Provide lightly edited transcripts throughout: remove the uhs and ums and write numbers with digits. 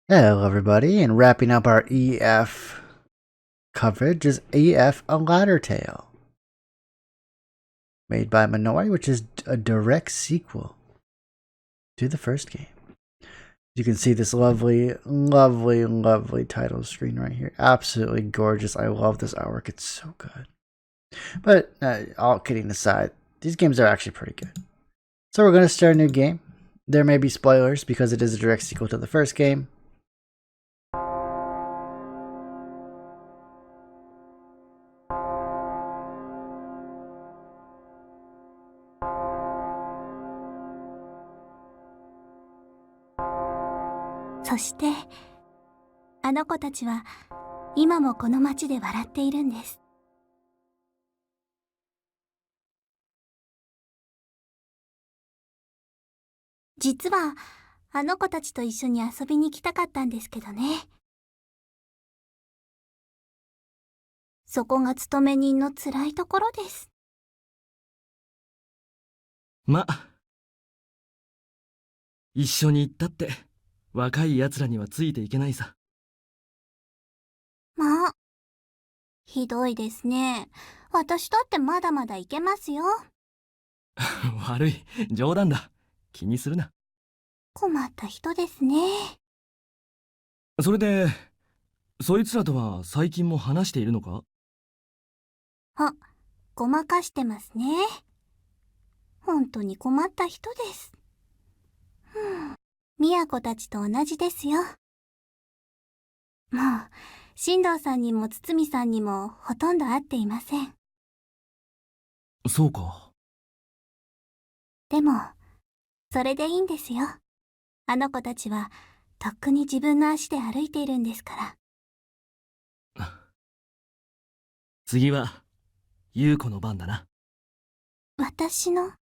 Hello everybody, and wrapping up our EF coverage is EF A Ladder Tale, made by Minori, which is a direct sequel to the first game. You can see this lovely title screen right here. Absolutely gorgeous. I love this artwork. It's so good. But all kidding aside, these games are actually pretty good. So we're going to start a new game. There may be spoilers because it is a direct sequel to the first game. そして、あの子たちは今もこの街で笑っているんです。実は、あの子たちと一緒に遊びに行きたかったんですけどね。そこが勤め人の辛いところです。ま、一緒に行ったって。 若い奴らにはついていけないさ。まあ、ひどいですね。私だってまだまだいけますよ。悪い、冗談だ。気にするな。困った人ですね。それで、そいつらとは最近も話しているのか？あ、ごまかしてますね。本当に困った人です。宮子たちと同じですよ。もう、進藤さんにも堤さんにもほとんど会っていません。そうか。でも、それでいいんですよ。あの子たちは、とっくに自分の足で歩いているんですから。次は、優子の番だな。私の？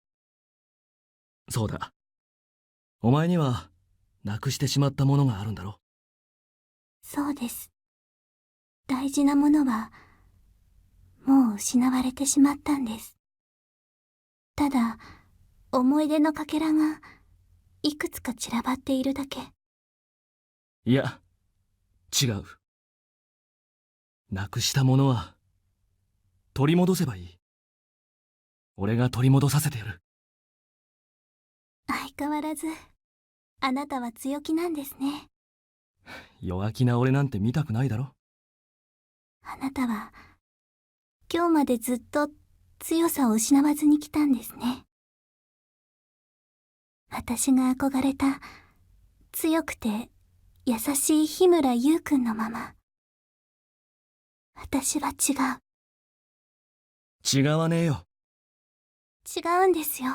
そうだ。お前には、なくしてしまったものがあるんだろ。そうです。大事なものは、もう失われてしまったんです。ただ、思い出のかけらが、いくつか散らばっているだけ。いや、違う。なくしたものは、取り戻せばいい。俺が取り戻させてやる。相変わらず、あなたは強気なんですね。弱気な俺なんて見たくないだろ。あなたは、今日までずっと強さを失わずに来たんですね。私が憧れた、強くて優しい日村優くんのまま。私は違う。違わねえよ。違うんですよ。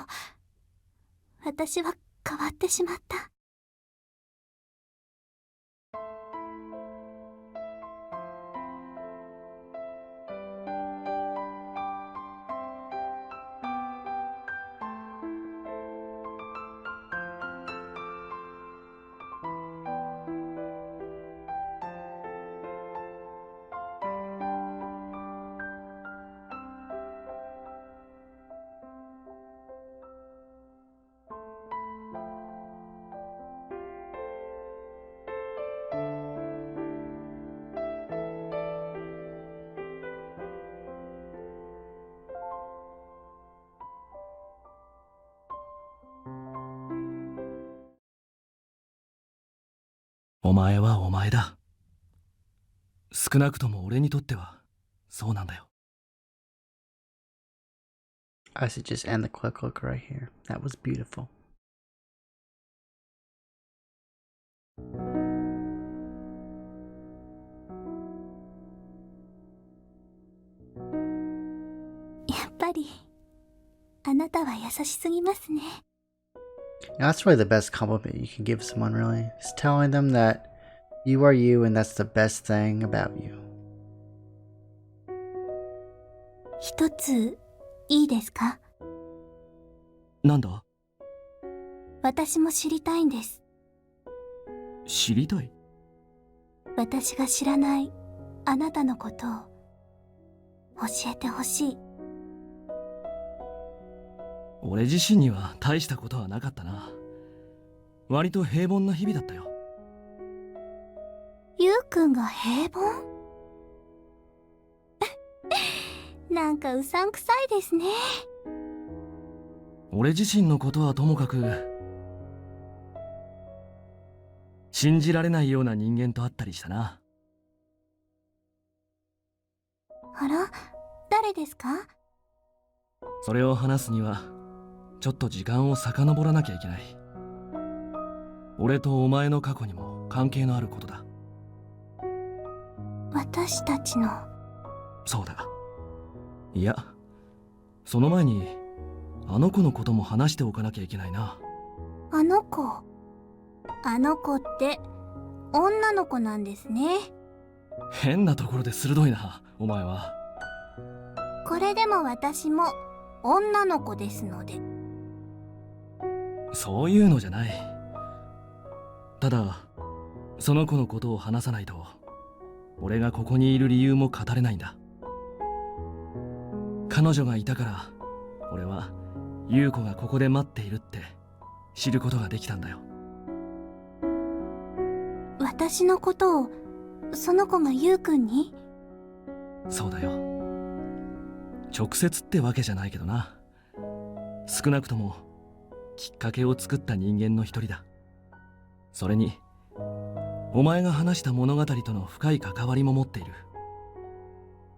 私は変わってしまった。お前はお前だ。少なくとも俺にとってはそうなんだよ。I should just end the quick look right here. That was beautiful. やっぱり、あなたは優しすぎますね。That's really the best compliment you can give someone, really. Is telling them that you are you and that's the best thing about you. 一つ、いいですか？なんだ？私も知りたいんです。知りたい？私が知らないあなたのことを教えてほしい。俺自身には大したことはなかったな。割と平凡な日々だったよ。ゆうくんが平凡なんかうさんくさいですね。俺自身のことはともかく、信じられないような人間と会ったりしたな。あら、誰ですか？それを話すにはちょっと時間を遡らなきゃいけない。俺とお前の過去にも関係のあることだ。私たちの。そうだ。いや、その前にあの子のことも話しておかなきゃいけないな。あの子って女の子なんですね。変なところで鋭いな、お前は。これでも私も女の子ですので。そういうのじゃない。ただその子のことを話さないと俺がここにいる理由も語れないんだ。彼女がいたから俺は優子がここで待っているって知ることができたんだよ。私のことをその子がゆうくんに？そうだよ。直接ってわけじゃないけどな。少なくともきっかけを作った人間の一人だ。それにお前が話した物語との深い関わりも持っている。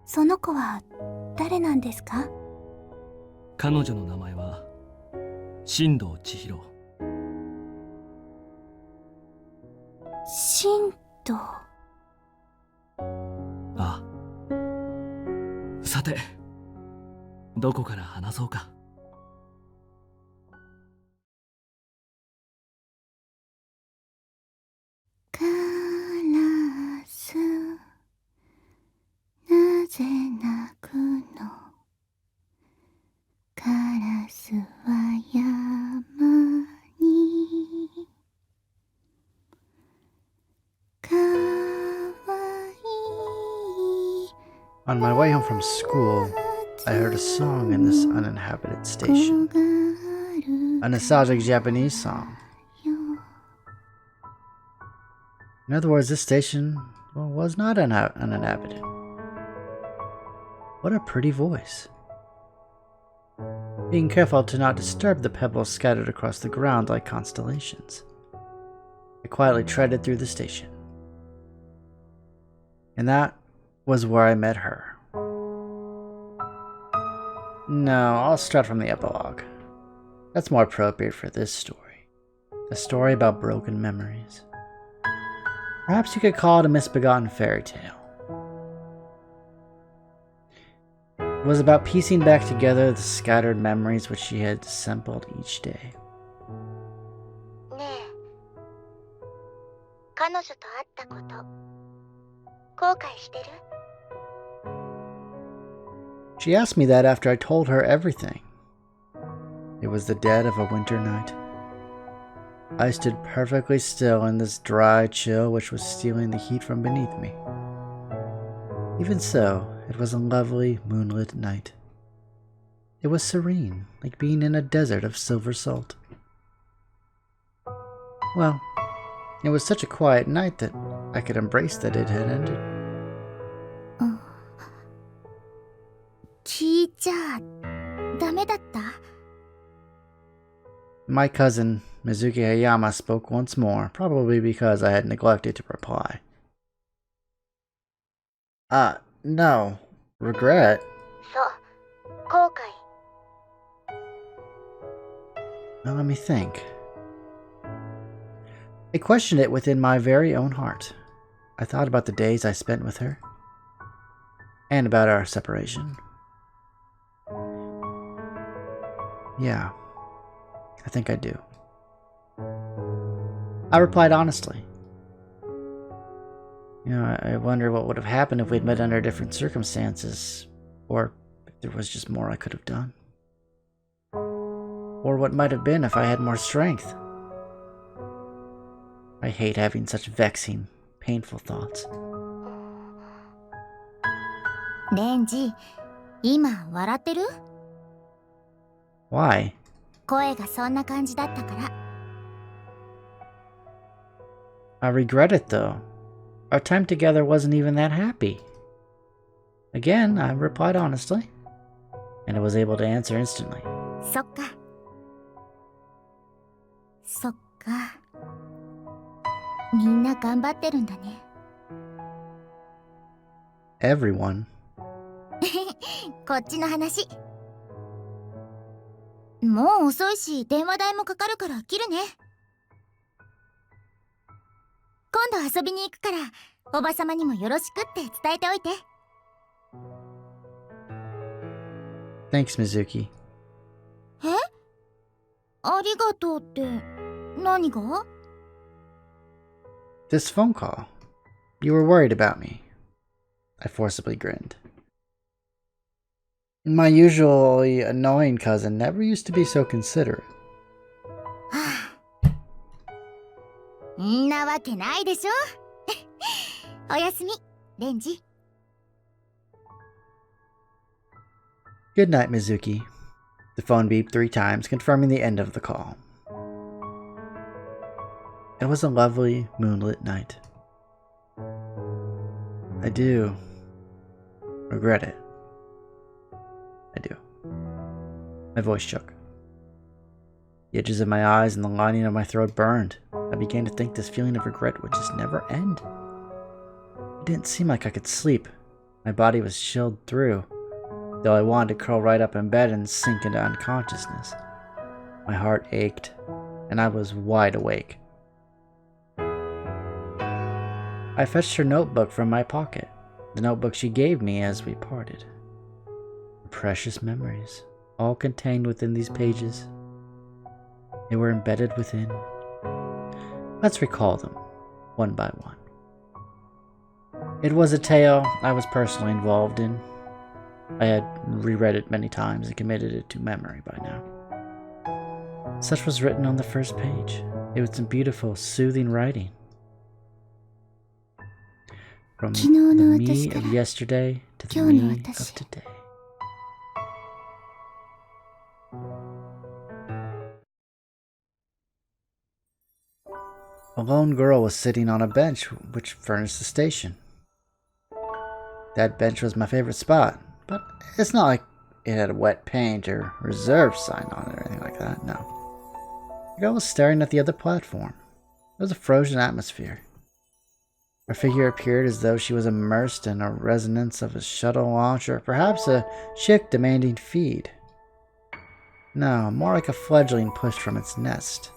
その子は誰なんですか？彼女の名前は新藤千尋。新藤。ああ。さて、どこから話そうか。カラス、なぜ鳴くの？カラスは山にかわいい。 On my way home from school, I heard a song in this uninhabited station. A nostalgic Japanese song. In other words, this station, well, was not uninhabited. What a pretty voice. Being careful to not disturb the pebbles scattered across the ground like constellations, I quietly treaded through the station. And that was where I met her. No, I'll start from the epilogue. That's more appropriate for this story. A story about broken memories. Perhaps you could call it a misbegotten fairy tale. It was about piecing back together the scattered memories which she had assembled each day. ねえ、彼女と会ったこと、後悔してる？ She asked me that after I told her everything. It was the dead of a winter night. I stood perfectly still in this dry chill which was stealing the heat from beneath me. Even so, it was a lovely moonlit night. It was serene, like being in a desert of silver salt. Well, it was such a quiet night that I could embrace that it had ended. 聞いちゃダメだった？ My cousin, Mizuki Hayama, spoke once more, probably because I had neglected to reply. No. Regret? そう、後悔。 Now let me think. I questioned it within my very own heart. I thought about the days I spent with her, and about our separation. Yeah, I think I do. I replied honestly. I wonder what would have happened if we'd met under different circumstances, or if there was just more I could have done. Or what might have been if I had more strength. I hate having such vexing, painful thoughts. レンジ、今笑ってる？ Why? 声がそんな感じだったから。 I regret it though. Our time together wasn't even that happy. Again, I replied honestly, and I was able to answer instantly. そっか。そっか。みんな頑張ってるんだね。Everyone. こっちの話。もう遅いし、電話代もかかるから切るね。今度遊びに行くから、おばさまにもよろしくって伝えておいて。Thanks, Mizuki. え？ありがとうって、何が？ This phone call. You were worried about me. I forcibly grinned. My usually annoying cousin never used to be so considerate. はあ、んなわけないでしょ。おやすみ、レンジ。Good night, Mizuki. The phone beeped 3 times, confirming the end of the call. It was a lovely, moonlit night. I do regret it. I do. My voice shook. The edges of my eyes and the lining of my throat burned. I began to think this feeling of regret would just never end. It didn't seem like I could sleep. My body was chilled through, though I wanted to curl right up in bed and sink into unconsciousness. My heart ached, and I was wide awake. I fetched her notebook from my pocket, the notebook she gave me as we parted. Precious memories, all contained within these pages. They were embedded within. Let's recall them, one by one. It was a tale I was personally involved in. I had reread it many times and committed it to memory by now. Such was written on the first page. It was some beautiful, soothing writing. From the me of yesterday to the me of today. A lone girl was sitting on a bench which furnished the station. That bench was my favorite spot, but it's not like it had a wet paint or reserved sign on it or anything like that, no. The girl was staring at the other platform. There was a frozen atmosphere. Her figure appeared as though she was immersed in a resonance of a shuttle launch or perhaps a chick demanding feed. No, more like a fledgling pushed from its nest.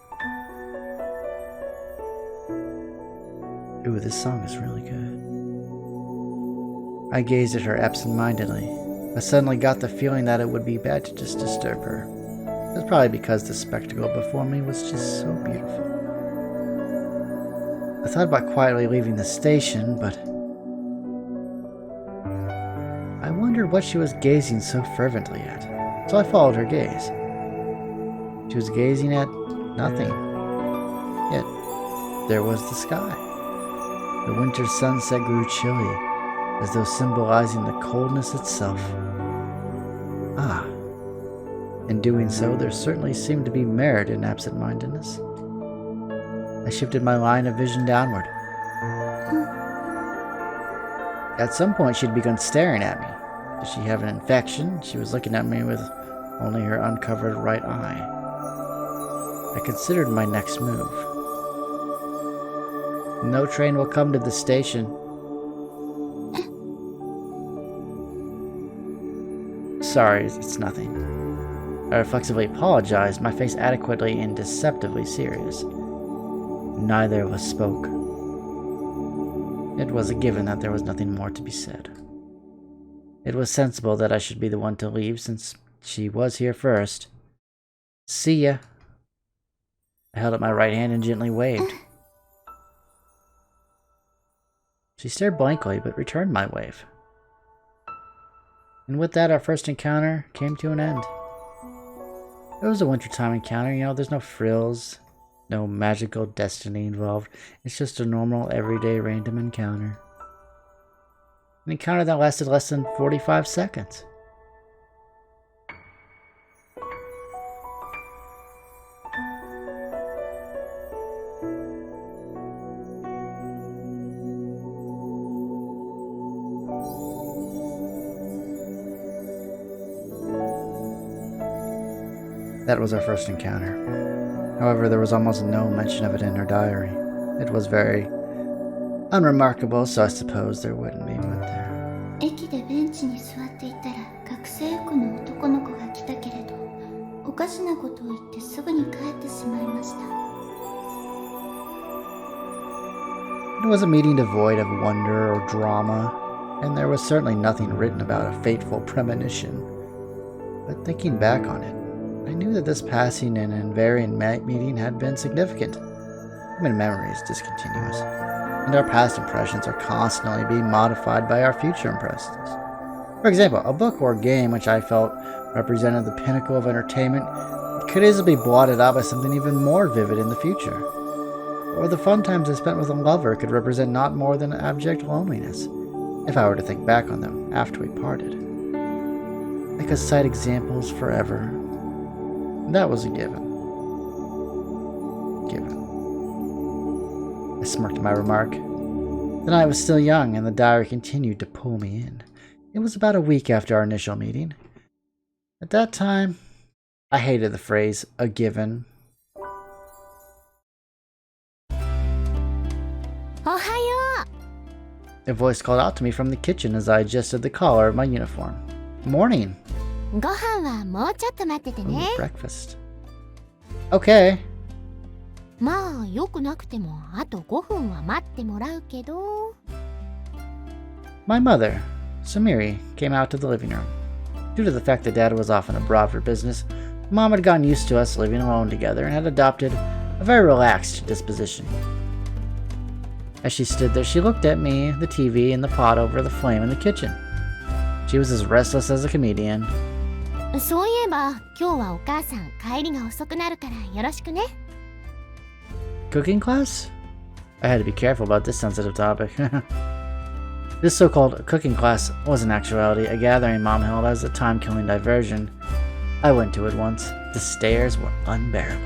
Ooh, this song is really good. I gazed at her absent-mindedly. I suddenly got the feeling that it would be bad to just disturb her. It was probably because the spectacle before me was just so beautiful. I thought about quietly leaving the station, but I wondered what she was gazing so fervently at, so I followed her gaze. She was gazing at nothing. Yet, there was the sky. The winter sunset grew chilly, as though symbolizing the coldness itself. Ah, in doing so, there certainly seemed to be merit in absent-mindedness. I shifted my line of vision downward. At some point, she'd begun staring at me. Did she have an infection? She was looking at me with only her uncovered right eye. I considered my next move. No train will come to the station. Sorry, it's nothing. I reflexively apologized, my face adequately and deceptively serious. Neither of us spoke. It was a given that there was nothing more to be said. It was sensible that I should be the one to leave since she was here first. See ya. I held up my right hand and gently waved. She stared blankly, but returned my wave. And with that, our first encounter came to an end. It was a wintertime encounter, there's no frills, no magical destiny involved. It's just a normal, everyday, random encounter. An encounter that lasted less than 45 seconds. That was our first encounter. However, there was almost no mention of it in her diary. It was very unremarkable, so I suppose there wouldn't be, would there? 駅でベンチに座っていたら学生服の男の子が来たけれど、おかしなことを言ってすぐに帰ってしまいました。 It was a meeting devoid of wonder or drama, and there was certainly nothing written about a fateful premonition. But thinking back on it, I knew that this passing and invariant meeting had been significant. Human memory is discontinuous, and our past impressions are constantly being modified by our future impressions. For example, a book or game which I felt represented the pinnacle of entertainment could easily be blotted out by something even more vivid in the future. Or the fun times I spent with a lover could represent not more than abject loneliness, if I were to think back on them after we parted. I could cite examples forever. That was a given. I smirked at my remark. The night was still young, and the diary continued to pull me in. It was about a week after our initial meeting. At that time, I hated the phrase, a given. Ohayo! A voice called out to me from the kitchen as I adjusted the collar of my uniform. Morning. ご飯はもうちょっと待ってて Ooh, ね。 breakfast. Okay. まあ、よくなくてもあと5分は待ってもらうけど。 My mother, Sumiri, came out to the living room. Due to the fact that Dad was often abroad for business, Mom had gotten used to us living alone together and had adopted a very relaxed disposition. As she stood there, she looked at me, the TV, and the pot over the flame in the kitchen. She was as restless as a comedian. そういえば、今日はお母さん帰りが遅くなるからよろしくね。 Cooking class? I had to be careful about this sensitive topic. This so-called cooking class was in actuality a gathering Mom held as a time-killing diversion. I went to it once. The stares were unbearable.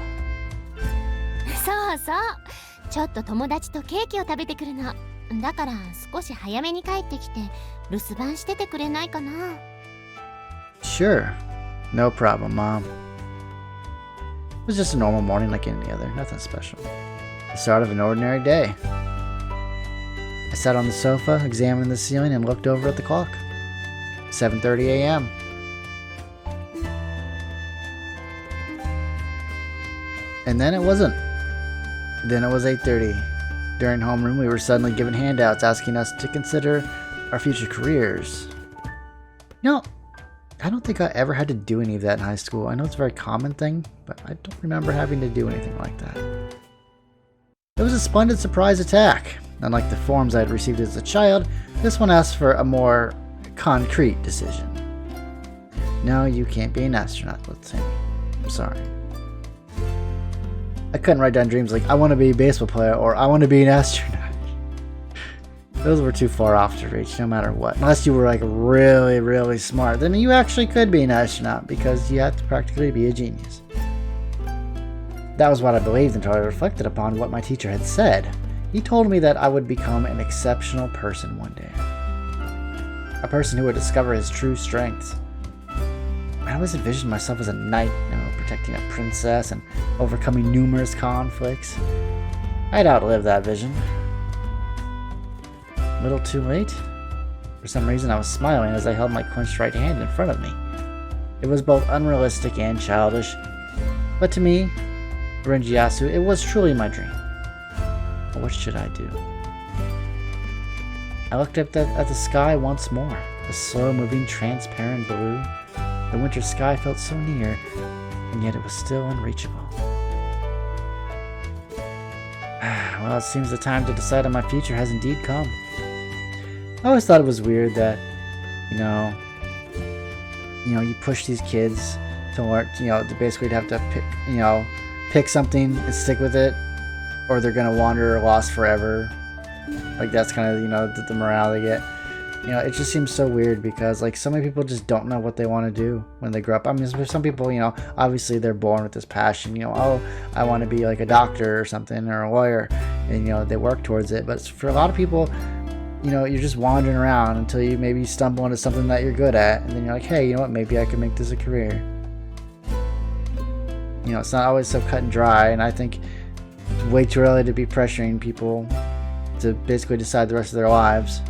そうそう。ちょっと友達とケーキを食べてくるの。だから少し早めに帰ってきて留守番しててくれないかな。 Sure. No problem, Mom. It was just a normal morning like any other, nothing special. The start of an ordinary day. I sat on the sofa, examined the ceiling, and looked over at the clock. 7:30 a.m. And then it wasn't. Then it was 8:30. During homeroom, we were suddenly given handouts asking us to consider our future careers. You know, I don't think I ever had to do any of that in high school. I know it's a very common thing, but I don't remember having to do anything like that. It was a splendid surprise attack. Unlike the forms I had received as a child, this one asked for a more concrete decision. No, you can't be an astronaut, let's say. I'm sorry. I couldn't write down dreams like, I want to be a baseball player or I want to be an astronaut. Those were too far off to reach, no matter what. Unless you were like really, really smart, then you actually could be an astronaut because you have to practically be a genius. That was what I believed until I reflected upon what my teacher had said. He told me that I would become an exceptional person one day. A person who would discover his true strengths. I always envisioned myself as a knight, protecting a princess and overcoming numerous conflicts. I'd outlive that vision. A little too late? For some reason I was smiling as I held my clenched right hand in front of me. It was both unrealistic and childish, but to me, Renjiyasu, it was truly my dream. But what should I do? I looked up at the sky once more, the slow-moving, transparent blue. The winter sky felt so near, and yet it was still unreachable. Well, it seems the time to decide on my future has indeed come. I always thought it was weird that, you push these kids to learn, to basically have to pick something and stick with it, or they're gonna wander lost forever. Like that's kind of the morale they get. It just seems so weird because like so many people just don't know what they want to do when they grow up. I mean, for some people, obviously they're born with this passion. Oh, I want to be like a doctor or something or a lawyer, and they work towards it. But for a lot of people, you're just wandering around until you maybe stumble into something that you're good at, and then you're like, hey, you know what? Maybe I can make this a career. You know, it's not always so cut and dry, and I think it's way too early to be pressuring people to basically decide the rest of their lives.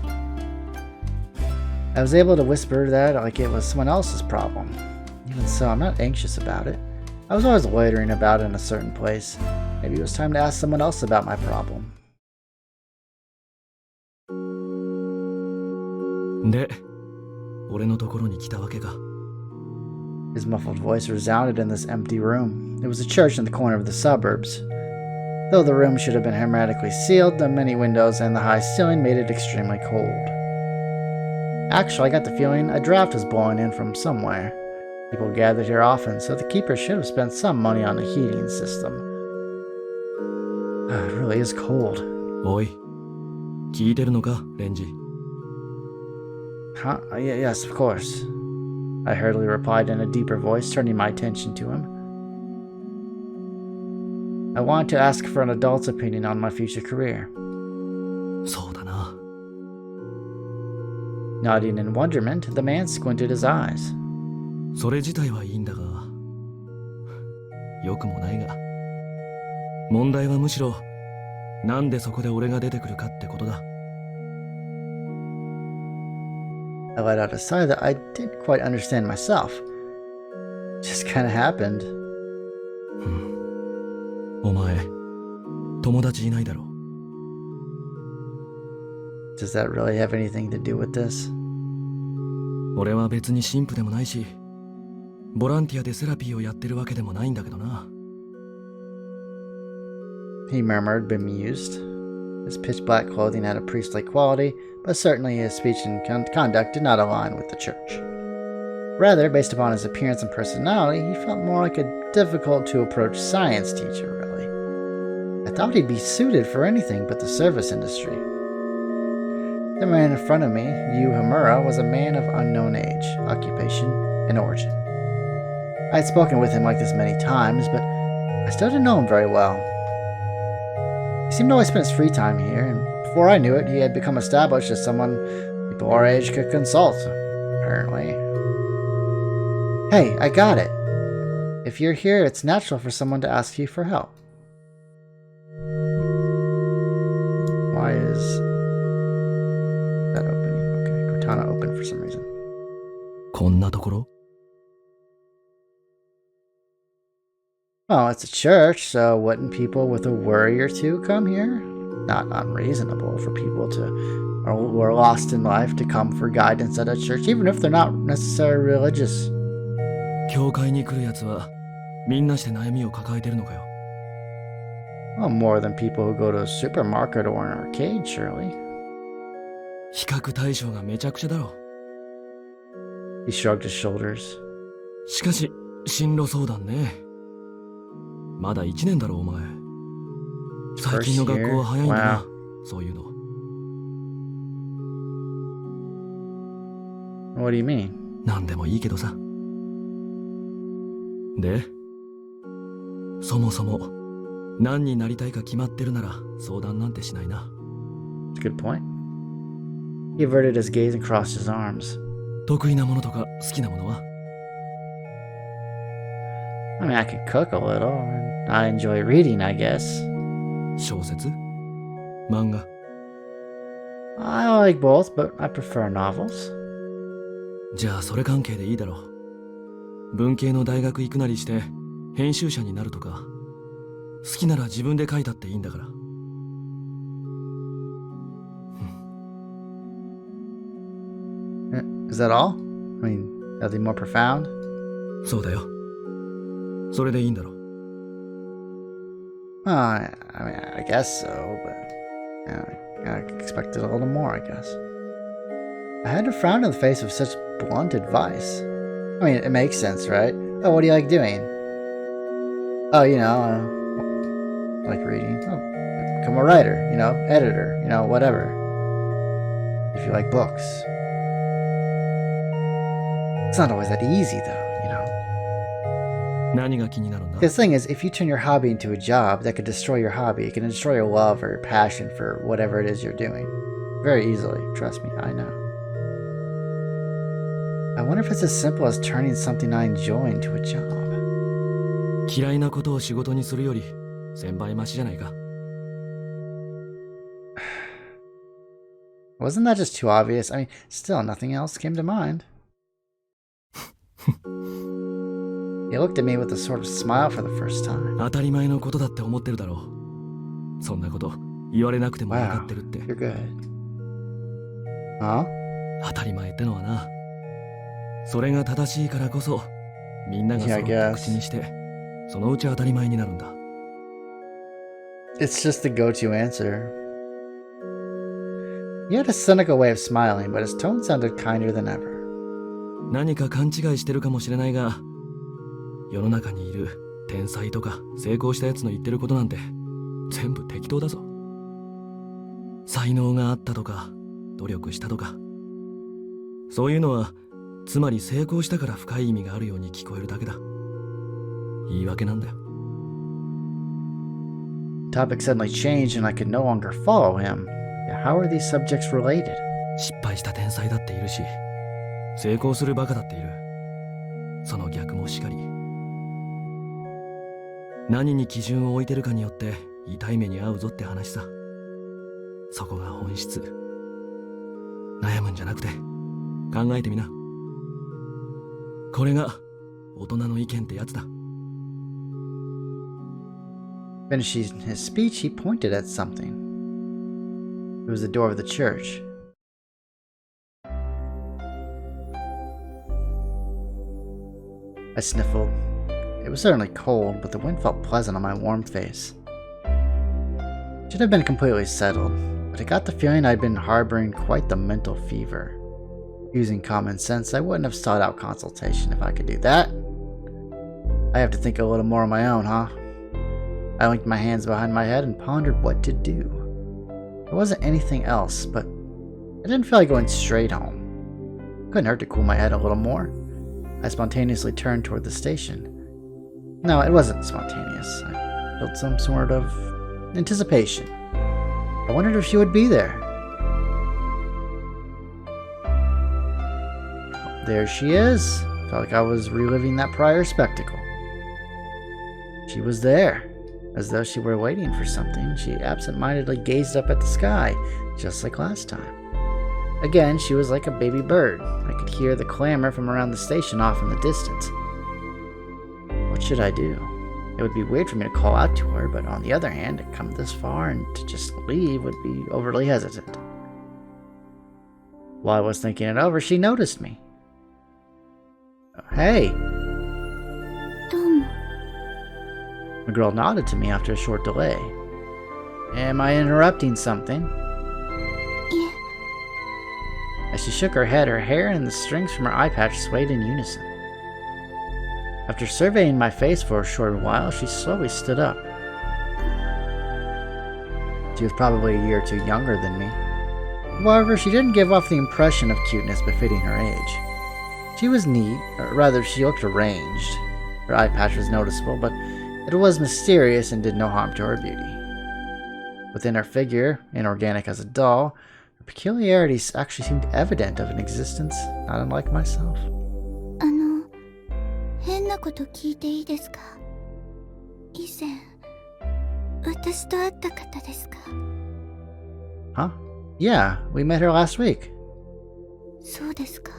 I was able to whisper that like it was someone else's problem. Even so, I'm not anxious about it. I was always loitering about in a certain place. Maybe it was time to ask someone else about my problem. で、俺のところに来たわけか。 His muffled voice resounded in this empty room. It was a church in the corner of the suburbs. Though the room should have been hermetically sealed, the many windows and the high ceiling made it extremely cold. Actually, I got the feeling a draft was blowing in from somewhere. People gathered here often, so the keeper should have spent some money on the heating system. It really is cold. おい、聞いてるのか、レンジ。 Huh? Yes, of course. I hurriedly replied in a deeper voice, turning my attention to him. I wanted to ask for an adult's opinion on my future career. そうだな。 Nodding in wonderment, the man squinted his eyes. それ自体はいいんだが、よくもないが、問題はむしろ、なんでそこで俺が出てくるかってことだ。 I let out a sigh that I didn't quite understand myself. Just kind of happened. お前、友達いないだろ。 Does that really have anything to do with this? 俺は別に神父でもないし、ボランティアでセラピーをやってるわけでもないんだけどな。 He murmured, bemused. His pitch-black clothing had a priestly quality, but certainly his speech and conduct did not align with the church. Rather, based upon his appearance and personality, he felt more like a difficult-to-approach science teacher, really. I thought he'd be suited for anything but the service industry. The man in front of me, Yu Hamura, was a man of unknown age, occupation, and origin. I had spoken with him like this many times, but I still didn't know him very well. He seemed to always spend his free time here, and before I knew it, he had become established as someone people our age could consult, apparently. Hey, I got it. If you're here, it's natural for someone to ask you for help. Why is that opening? Okay, Cortana open for some reason. こんなところ？ Well, it's a church, so wouldn't people with a worry or two come here? Not unreasonable for people who are lost in life to come for guidance at a church, even if they're not necessarily religious. 教会に来るやつはみんなして悩みを抱えてるのかよ。 Well, more than people who go to a supermarket or an arcade, surely. 比較対象がめちゃくちゃだろ。 He shrugged his shoulders. しかし、進路相談ね。まだ1年だろ、お前。最近の学校は早いんだな、そういうの。What do you mean? なんでもいいけどさ。で、そもそも何になりたいか決まってるなら相談なんてしないな。That's a good point. He averted his gaze and crossed his arms. 得意なものとか好きなものは？ I mean, I can cook a little, and I enjoy reading, I guess. 小説？漫画？ I like both, but I prefer novels. じゃあそれ関係でいいだろう。文系の大学行くなりして編集者になるとか、好きなら自分で書いたっていいんだから。Is that all? I mean, nothing more profound? そうだよ。それでいいんだろう。Well, I mean, I guess so, but I expected a little more, I guess. I had to frown in the face of such blunt advice. I mean, it makes sense, right? Oh, what do you like doing? Oh, I like reading. Oh, become a writer, editor, whatever. If you like books. It's not always that easy, though, 何が気になるんだ？ The thing is, if you turn your hobby into a job, that could destroy your hobby. It can destroy your love or your passion for whatever it is you're doing. Very easily. Trust me, I know. I wonder if it's as simple as turning something I enjoy into a job. 嫌いなことを仕事にするより1000倍マシじゃないか。 Wasn't that just too obvious? I mean, still, nothing else came to mind. He looked at me with a sort of smile for the first time. 当たり前のことだって思ってるだろう。そんなこと言われなくても分かってるって。 You're good. Huh? 当たり前ってのはな、それが正しいからこそみんなが揃って口にして、そのうち当たり前になるんだ。 It's just the go-to answer. He had a cynical way of smiling, but his tone sounded kinder than ever. 何か勘違いしてるかもしれないが、世の中にいる天才とか成功したやつの言ってることなんて全部適当だぞ。才能があったとか努力したとか、そういうのはつまり成功したから深い意味があるように聞こえるだけだ。言い訳なんだよ。 Topic suddenly changed and I could no longer follow him. How are these subjects related? 失敗した天才だっているし、成功するバカだっている。その逆もしかり。何に基準を置いてるかによって痛い目に遭うぞって話さ。そこが本質。悩むんじゃなくて考えてみな。これが大人の意見ってやつだ。 Finishing his speech, he pointed at something. It was the door of the church. I sniffled. It was certainly cold, but the wind felt pleasant on my warm face. It should have been completely settled, but I got the feeling I'd been harboring quite the mental fever. Using common sense, I wouldn't have sought out consultation if I could do that. I have to think a little more on my own, huh? I linked my hands behind my head and pondered what to do. There wasn't anything else, but I didn't feel like going straight home. Couldn't hurt to cool my head a little more. I spontaneously turned toward the station. No, it wasn't spontaneous. I felt some sort of anticipation. I wondered if she would be there. There she is. Felt like I was reliving that prior spectacle. She was there. As though she were waiting for something, she absent-mindedly gazed up at the sky, just like last time. Again, she was like a baby bird. I could hear the clamor from around the station off in the distance. What should I do? It would be weird for me to call out to her, but on the other hand, to come this far and to just leave would be overly hesitant. While I was thinking it over, she noticed me. Hey! The girl nodded to me after a short delay. Am I interrupting something? Yeah. As she shook her head, her hair and the strings from her eye patch swayed in unison. After surveying my face for a short while, she slowly stood up. She was probably a year or two younger than me. However, she didn't give off the impression of cuteness befitting her age. She was neat, or rather, she looked arranged. Her eye patch was noticeable, but it was mysterious and did no harm to her beauty. Within her figure, inorganic as a doll, her peculiarities actually seemed evident of an existence not unlike myself. 変なこと聞いていいですか？以前、私と会った方ですか？ Huh? Yeah, we met her last week. そうですか。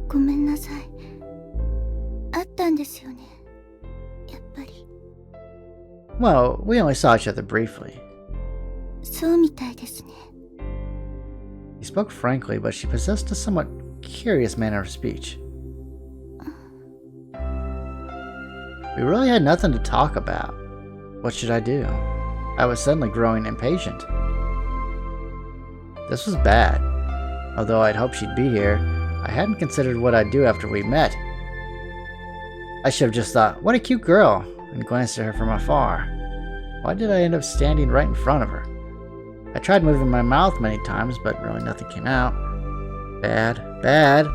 ごめんなさい。会ったんですよね。やっぱり。Well, we only saw each other briefly. そうみたいですね。He spoke frankly, but she possessed a somewhat curious manner of speech. We really had nothing to talk about. What should I do? I was suddenly growing impatient. This was bad. Although I'd hoped she'd be here, I hadn't considered what I'd do after we met. I should have just thought, what a cute girl, and glanced at her from afar. Why did I end up standing right in front of her? I tried moving my mouth many times, but really nothing came out. Bad, bad.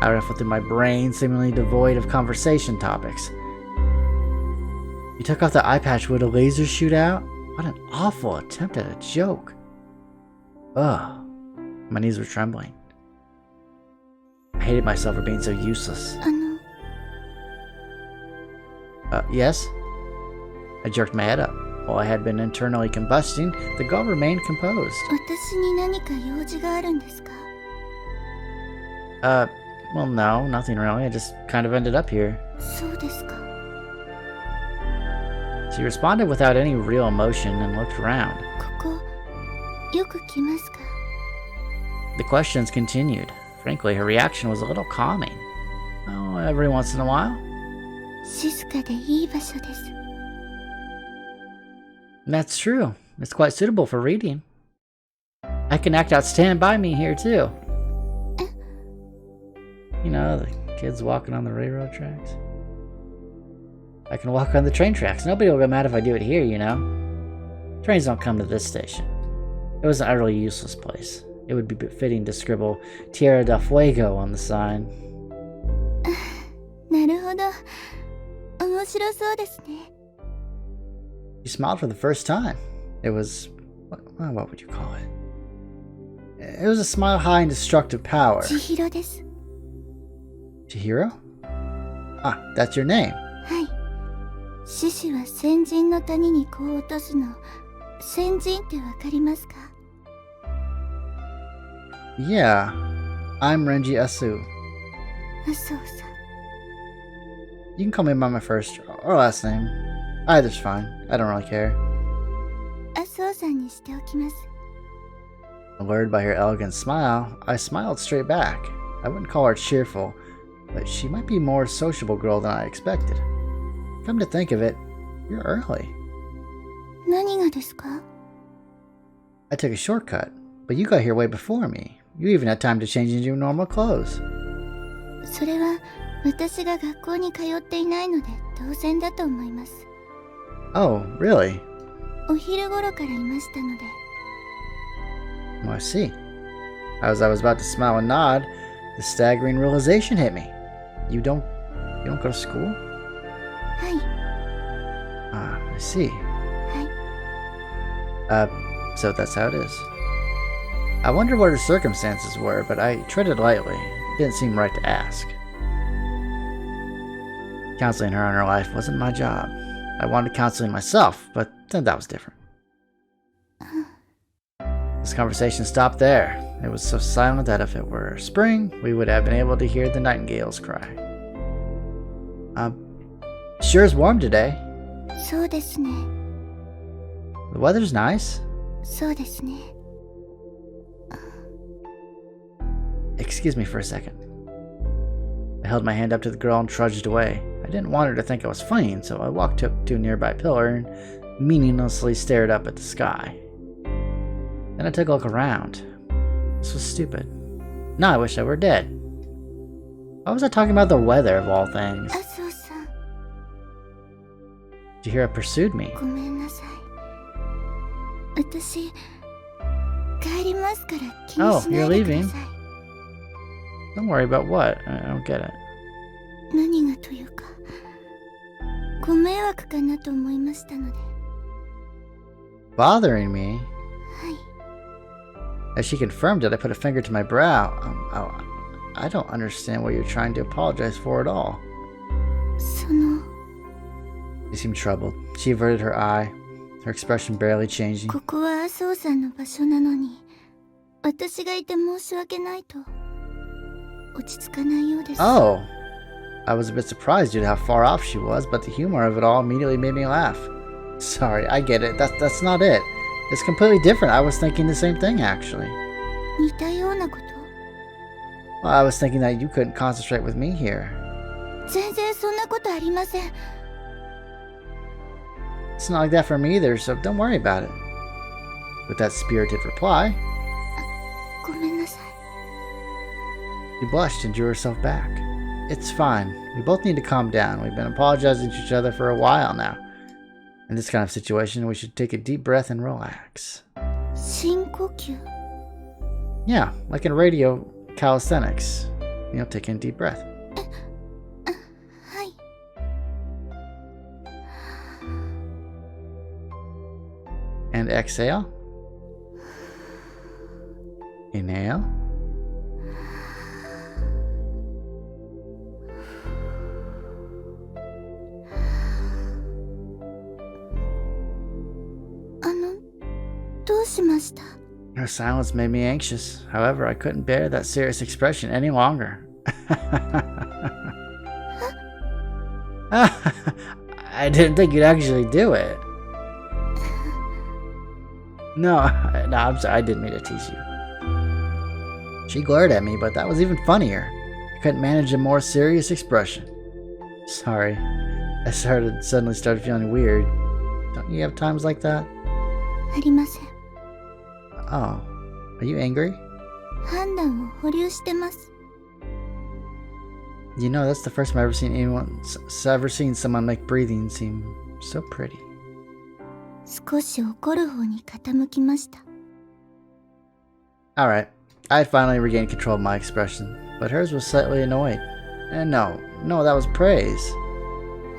I riffled through my brain, seemingly devoid of conversation topics. You took off the eye patch with a laser shoot out? What an awful attempt at a joke. Ugh. My knees were trembling. I hated myself for being so useless. Yes? I jerked my head up. While I had been internally combusting, the girl remained composed. 私に何か用事があるんですか? Well, no, nothing really. I just kind of ended up here. そうですか. She responded without any real emotion and looked around. ここ、よく来ますか? The questions continued. Frankly, her reaction was a little calming. Oh, every once in a while. 静かでいい場所です. That's true. It's quite suitable for reading. I can act out Stand By Me here, too. You know, the kids walking on the railroad tracks. I can walk on the train tracks. Nobody will get mad if I do it here, you know. Trains don't come to this station. It was an utterly useless place. It would be fitting to scribble Tierra del Fuego on the sign. なるほど。面白そうですね. She smiled for the first time. It was... what would you call it? It was a smile high in destructive power. 千尋です. Chihiro? Ah, that's your name. はい。獅子は先人の谷に子を落とすの。先人ってわかりますか? Yeah. I'm Renji Asu. あ、そうさ. You can call me by my first or last name. Either's fine. I don't really care. あ、そうさんにしておきます. Allured by her elegant smile, I smiled straight back. I wouldn't call her cheerful, but she might be a more sociable girl than I expected. Come to think of it, you're early. 何がですか? I took a shortcut, but you got here way before me. You even had time to change into your normal clothes. それは私が学校に通っていないので当然だと思います. Oh, really? お昼頃からいましたので. Oh, I see. As I was about to smile and nod, the staggering realization hit me. You don't go to school? はい。 Ah, I see. はい。 So that's how it is. I wondered what her circumstances were, but I treaded lightly. It didn't seem right to ask. Counseling her on her life wasn't my job. I wanted counseling myself, but then that was different. This conversation stopped there. It was so silent that if it were spring, we would have been able to hear the nightingales cry. Sure is warm today. そうですね. The weather's nice. そうですね. Excuse me for a second. I held my hand up to the girl and trudged away. I didn't want her to think I was faint, so I walked up to a nearby pillar and meaninglessly stared up at the sky. Then I took a look around. This was stupid. Now I wish I were dead. Why was I talking about the weather of all things? あ、そうさん. Chihiro pursued me. ごめんなさい. 私、帰りますから気にしないでください. Don't worry about what? I don't get it. 何がというか、ご迷惑かなと思いましたので. Bothering me? はい. As she confirmed it, I put a finger to my brow. I don't understand what you're trying to apologize for at all. その... She seemed troubled. She averted her eye, her expression barely changing. ここは麻生さんの場所なのに、私がいて申し訳ないと落ち着かないようです. Oh! I was a bit surprised due to how far off she was, but the humor of it all immediately made me laugh. Sorry, I get it. That's not it. It's completely different. I was thinking the same thing, actually. 似たようなこと? Well, I was thinking that you couldn't concentrate with me here. 全然そんなことありません. It's not like that for me either, so don't worry about it. With that spirited reply, ごめんなさい. she blushed and drew herself back. It's fine. We both need to calm down. We've been apologizing to each other for a while now. In this kind of situation, we should take a deep breath and relax. 深呼吸? Yeah, like in radio calisthenics. You know, take in a deep breath. はい. And exhale. Inhale. うしました? Her silence made me anxious. However, I couldn't bear that serious expression any longer. I didn't think you'd actually do it. No, I'm sorry, I didn't mean to tease you. She glared at me, but that was even funnier. I couldn't manage a more serious expression. Sorry, I suddenly started feeling weird. Don't you have times like that? ありません。 Oh, are you angry? 判断を保留してます。 You know, that's the first time I've ever seen someone make breathing seem so pretty. 少し怒る方に傾きました。 Alright, I had finally regained control of my expression, but hers was slightly annoyed. And no, that was praise.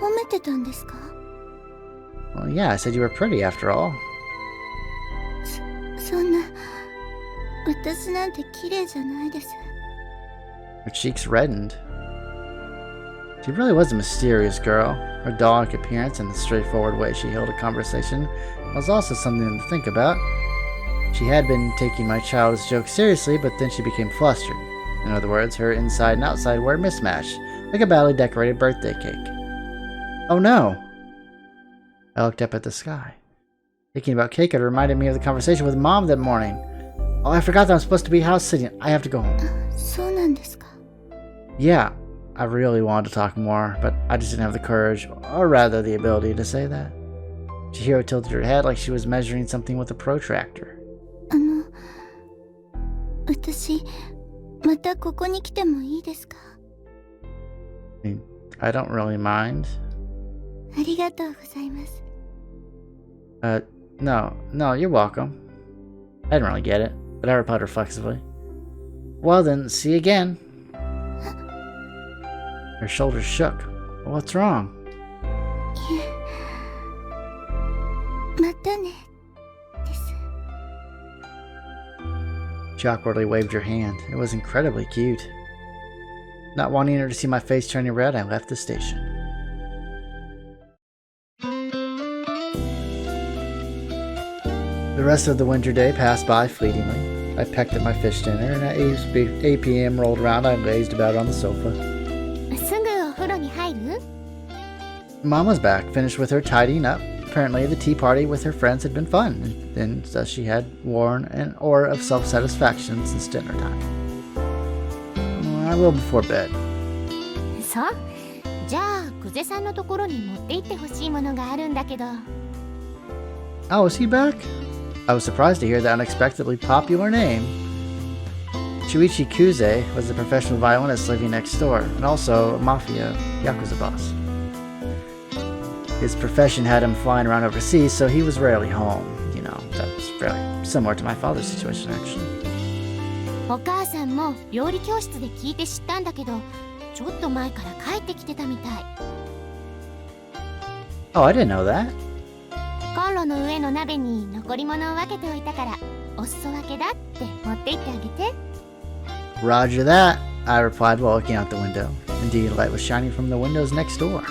褒めてたんですか? Well, yeah, I said you were pretty after all. そんな、私なんて綺麗じゃないです。 Her cheeks reddened. She really was a mysterious girl. Her doll-like appearance and the straightforward way she held a conversation was also something to think about. She had been taking my childish jokes seriously, but then she became flustered. In other words, her inside and outside were a mismatch, like a badly decorated birthday cake. Oh no! I looked up at the sky. Thinking about cake had reminded me of the conversation with Mom that morning. Oh, I forgot that I'm supposed to be house sitting. I have to go home. そうなんですか? Yeah, I really wanted to talk more, but I just didn't have the courage, or rather the ability to say that. Chihiro tilted her head like she was measuring something with a protractor. 私、またここに来てもいいですか? I don't really mind. ありがとうございます。 No, you're welcome. I didn't really get it, but I replied reflexively. Well then, see you again. Her shoulders shook. What's wrong? またね、です。 She awkwardly waved her hand. It was incredibly cute. Not wanting her to see my face turning red, I left the station. The rest of the winter day passed by fleetingly. I pecked at my fish dinner, and at 8 p.m. rolled around, I lazed about on the sofa. すぐお風呂に入る? Mom was back, finished with her tidying up. Apparently, the tea party with her friends had been fun, and thus she had worn an aura of self-satisfaction since dinner time. I will before bed. そう? じゃあ、久世さんのところに持って行ってほしいものがあるんだけど。 Oh, is he back? I was surprised to hear the unexpectedly popular name. Shuichi Kuze was a professional violinist living next door, and also a mafia yakuza boss. His profession had him flying around overseas, so he was rarely home. You know, that was fairly similar to my father's situation, actually. お母さんも料理教室で聞いて知ったんだけど、ちょっと前から帰ってきてたみたい。 Oh, I didn't know that. コンロの上の鍋に残り物を分けておいたから、お裾分けだって持って行ってあげて。 Roger that, I replied while looking out the window. Indeed, light was shining from the windows next door.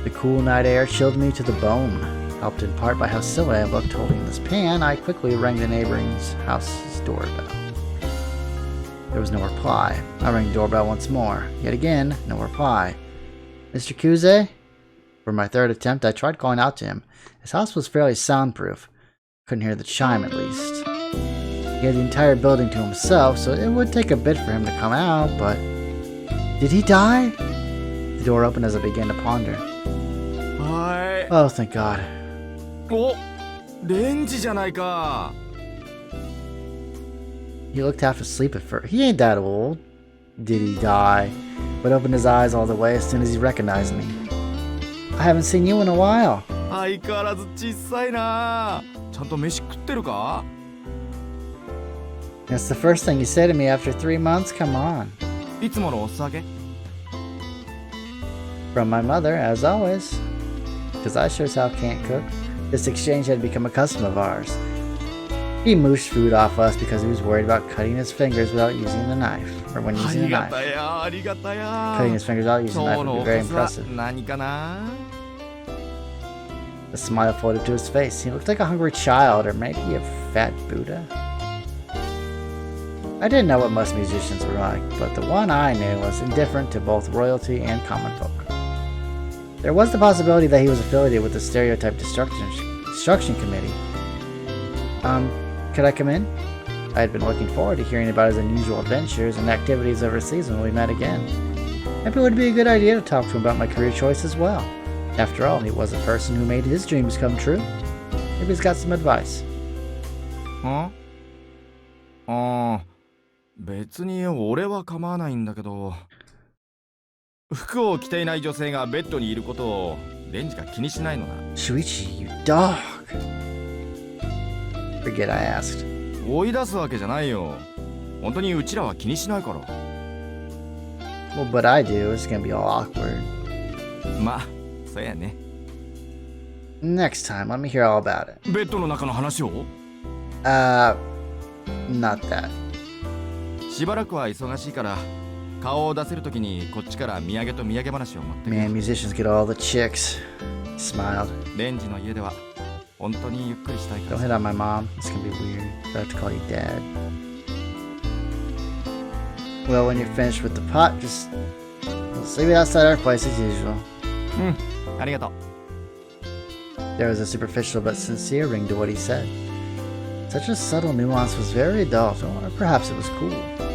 The cool night air chilled me to the bone. Helped in part by how silly I looked holding this pan, I quickly rang the neighboring house's doorbell. There was no reply. I rang the doorbell once more. Yet again, no reply. Mr. Kuze? For my third attempt, I tried calling out to him. His house was fairly soundproof. Couldn't hear the chime, at least. He had the entire building to himself, so it would take a bit for him to come out, but... Did he die? The door opened as I began to ponder. Hi. Oh, thank God. Oh, Renji じゃないか. He looked half asleep at first. He ain't that old. Did he die? But opened his eyes all the way as soon as he recognized me. I haven't seen you in a while. 相変わらず小さいな。ちゃんと飯食ってるか? That's the first thing you say to me after 3 months? Come on. いつものお酒? From my mother, as always. Because I sure as hell can't cook. This exchange had become a custom of ours. He mooshed food off us because he was worried about cutting his fingers without using the knife. Or when using a knife. Cutting his fingers without using a knife would be very impressive. A smile floated to his face. He looked like a hungry child, or maybe a fat Buddha. I didn't know what most musicians were like, but the one I knew was indifferent to both royalty and common folk. There was the possibility that he was affiliated with the Stereotype Destruction Committee. Could I come in? I had been looking forward to hearing about his unusual adventures and activities overseas when we met again. Maybe it would be a good idea to talk to him about my career choice as well. After all, he was a person who made his dreams come true. Maybe he's got some advice. Huh? 別に俺は構わないんだけど、服を着ていない女性がベッドにいることをレンジが気にしないのな。Shuichi, you dog! Forget I asked. 追い出すわけじゃないよ。本当にうちらは気にしないから。Well, but I do. It's gonna be all awkward. まあ、そうやね。Next time, let me hear all about it. ベッドの中の話を？ Not that. しばらくは忙しいから、顔を出せるときにこっちから土産と土産話を持ってくる。Man, musicians get all the chicks. He smiled. レンジの家では本当にゆっくりしたいか Don't ら。 hit on my mom. It's gonna be weird. I have to call you dad. Well, when you're finished with the pot, just let's leave it outside our place as usual. ありがとう。 There was a superficial but sincere ring to what he said. Such a subtle nuance was very adult, or perhaps it was cool.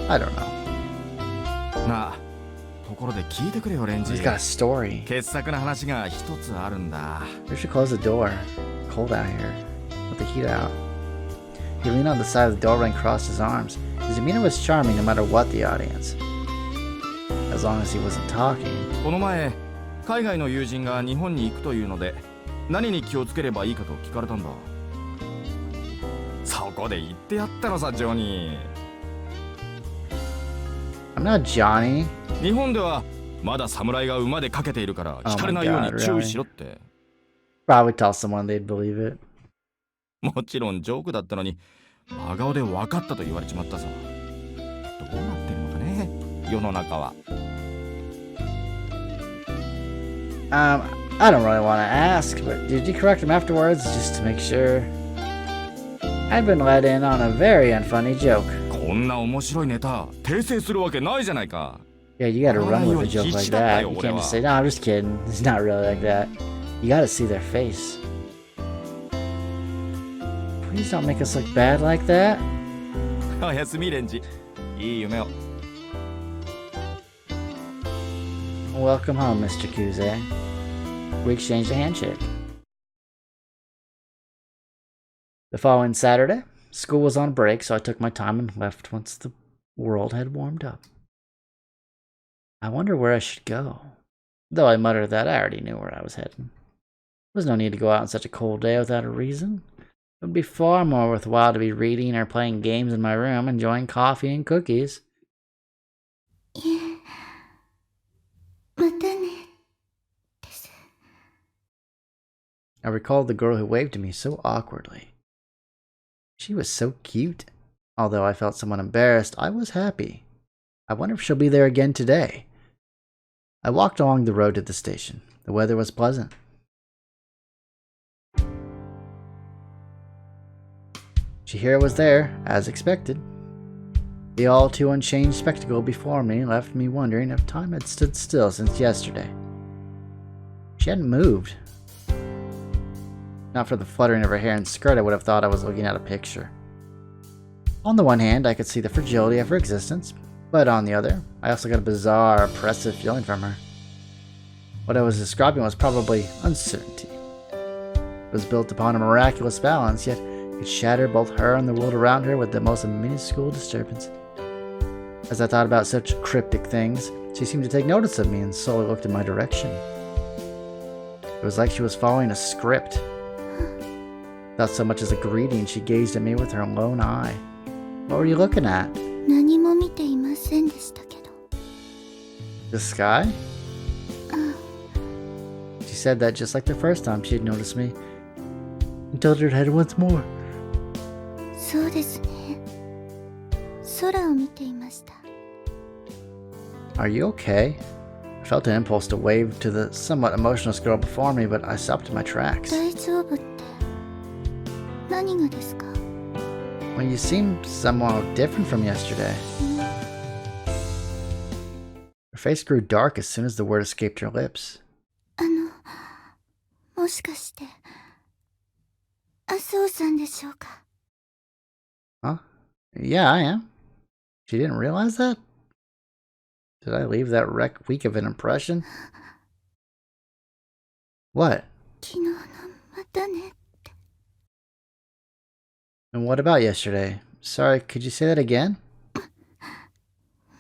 I don't know. なあ、ところで聞いてくれよレンジ。 He's got a story. 傑作の話が一つあるんだ。 We should close the door. Cold out here. Let the heat out. He leaned on the side of the doorway and crossed his arms. His demeanor was charming no matter what the audience. As long as he wasn't talking. この前、海外の友人が日本に行くというので、何に気をつければいいかと聞かれたんだ。そこで言ってやったのさ、ジョニー。I'm not Johnny. 日本ではまだ侍が馬でかけているから聞かれないように注意しろって。Probably tell someone they'd believe it. もちろんジョークだったのに、真顔で分かったと言われちまったさ。どうなってるのかね、世の中は。I don't really want to ask, but did you correct him afterwards just to make sure? I'd been let in on a very unfunny joke. こんな面白いネタ、訂正するわけないじゃないか。 Yeah, you gotta run with a joke like that. You can't just say, no, I'm just kidding. It's not really like that. You gotta see their face. Please don't make us look bad like that. おやすみレンジ。いい夢を。Welcome home, Mr. Kuze. We exchanged a handshake. The following Saturday, school was on break, so I took my time and left once the world had warmed up. I wonder where I should go. Though I muttered that, I already knew where I was heading. There was no need to go out on such a cold day without a reason. It would be far more worthwhile to be reading or playing games in my room, enjoying coffee and cookies. またね。 I recalled the girl who waved to me so awkwardly. She was so cute. Although I felt somewhat embarrassed, I was happy. I wonder if she'll be there again today. I walked along the road to the station. The weather was pleasant. Chihiro was there, as expected. The all too unchanged spectacle before me left me wondering if time had stood still since yesterday. She hadn't moved. Not for the fluttering of her hair and skirt, I would have thought I was looking at a picture. On the one hand, I could see the fragility of her existence, but on the other, I also got a bizarre, oppressive feeling from her. What I was describing was probably uncertainty. It was built upon a miraculous balance, yet it shattered both her and the world around her with the most minuscule disturbance. As I thought about such cryptic things, she seemed to take notice of me and slowly looked in my direction. It was like she was following a script. Without so much as a greeting, she gazed at me with her lone eye. What were you looking at? 何も見ていませんでしたけど。 The sky? She said that just like the first time she had noticed me, and tilted her head once more. そうですね。空を見ていました。 Are you okay? I felt an impulse to wave to the somewhat emotionless girl before me, but I stopped in my tracks. 大丈夫って何がですか？ Well, you seem somewhat different from yesterday. Her face grew dark as soon as the word escaped her lips. もしかして麻生さんでしょうか？ Huh? Yeah, I am. She didn't realize that? Did I leave that wreck weak of an impression? What? 昨日のまたね。 And what about yesterday? Sorry, could you say that again?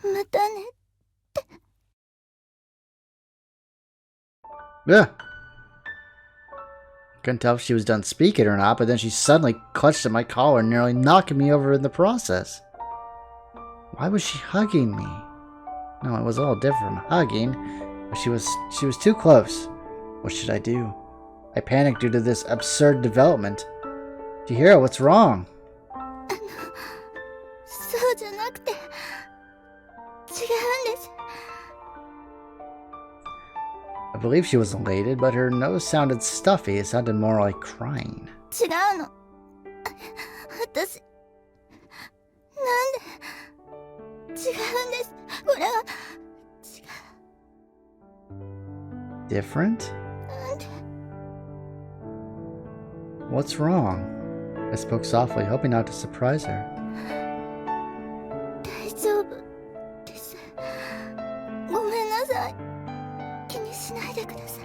またね。 Ugh. Couldn't tell if she was done speaking or not, but then she suddenly clutched at my collar, nearly knocking me over in the process. Why was she hugging me? No, it was all different from hugging, but she was too close. What should I do? I panicked due to this absurd development. Chihiro, what's wrong? そうじゃなくて違うんです。 I believe she was elated, but her nose sounded stuffy. It sounded more like crying. 違うの。私なんで違うんです。これは違う。 Different? なんで What's wrong? I spoke softly, hoping not to surprise her. 大丈夫です。ごめんなさい。気にしないでください。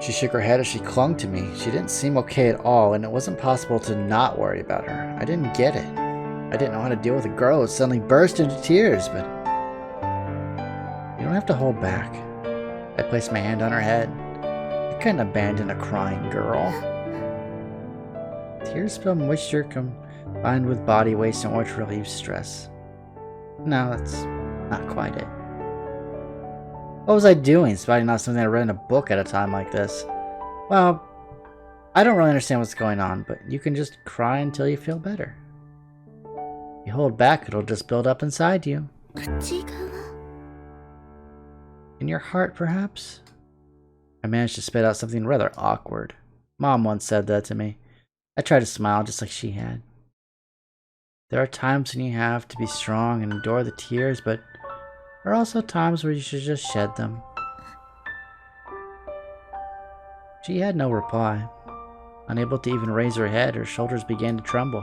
She shook her head as she clung to me. She didn't seem okay at all, and it wasn't possible to not worry about her. I didn't get it. I didn't know how to deal with a girl who suddenly burst into tears, but... You don't have to hold back. I placed my hand on her head. I couldn't abandon a crying girl. Tears spilled moisture combined with body waste in order to relieve stress. No, that's not quite it. What was I doing, spouting out something I read in a book at a time like this? Well, I don't really understand what's going on, but you can just cry until you feel better. If you hold back, it'll just build up inside you. 内側 In your heart, perhaps? I managed to spit out something rather awkward. Mom once said that to me. I tried to smile just like she had. There are times when you have to be strong and endure the tears, but there are also times where you should just shed them. She had no reply. Unable to even raise her head, her shoulders began to tremble.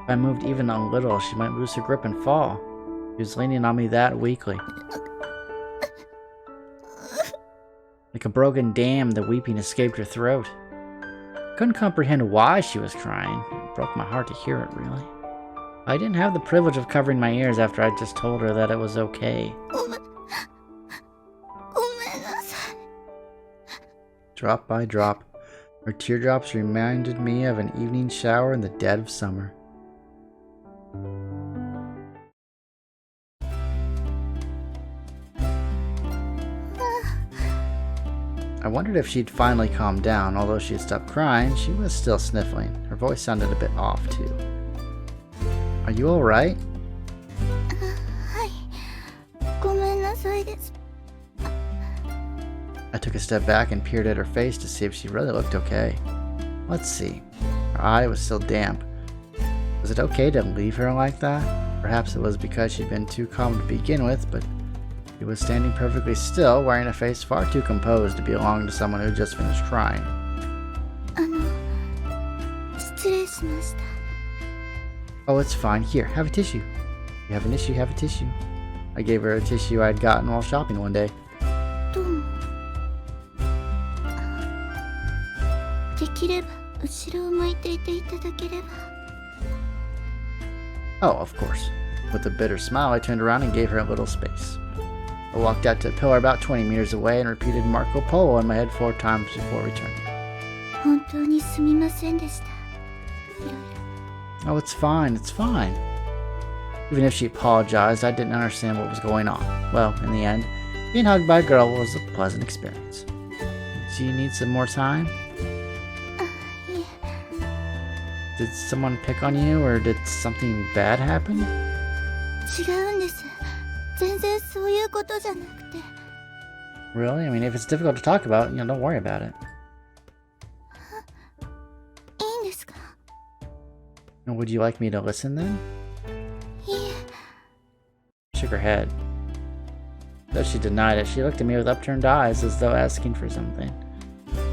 If I moved even a little, she might lose her grip and fall. She was leaning on me that weakly. Like a broken dam, the weeping escaped her throat. I couldn't comprehend why she was crying. It broke my heart to hear it, really. I didn't have the privilege of covering my ears after I just told her that it was okay. ごめんなさい。 Drop by drop, her teardrops reminded me of an evening shower in the dead of summer. I wondered if she'd finally calmed down. Although she had stopped crying, she was still sniffling. Her voice sounded a bit off, too. Are you alright? はい。ごめんなさいです。 I took a step back and peered at her face to see if she really looked okay. Let's see. Her eye was still damp. Was it okay to leave her like that? Perhaps it was because she'd been too calm to begin with, but she was standing perfectly still, wearing a face far too composed to belong to someone who had just finished crying. 失礼しました。 Oh, it's fine. Here, have a tissue. You have an issue, have a tissue. I gave her a tissue I'd gotten while shopping one day. どうも。できれば後ろを向いていていただければ。 Oh, of course. With a bitter smile, I turned around and gave her a little space. I walked out to a pillar about 20 meters away and repeated Marco Polo in my head 4 times before returning. 本当にすみませんでした。いろいろ。 Oh, it's fine, it's fine. Even if she apologized, I didn't understand what was going on. Well, in the end, being hugged by a girl was a pleasant experience. Do you need some more time? いえ。 Did someone pick on you, or did something bad happen? 違うんです。全然そういうことじゃなくて。 Really? I mean, if it's difficult to talk about, don't worry about it. いいんですか？ Would you like me to listen then? いいえ。 Shook her head. Though she denied it, she looked at me with upturned eyes as though asking for something.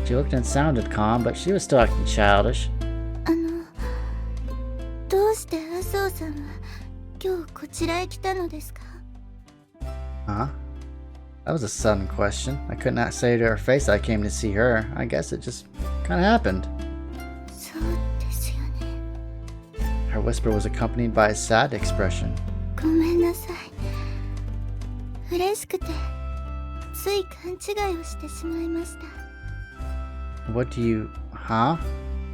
She looked and sounded calm, but she was still acting childish. どうして麻生さんは今日こちらへ来たのですか？ Huh? That was a sudden question. I could not say to her face I came to see her. I guess it just kind of happened. そうですよね。 Her whisper was accompanied by a sad expression. ごめんなさい。嬉しくてつい勘違いをしてしまいました。 What do you... Huh?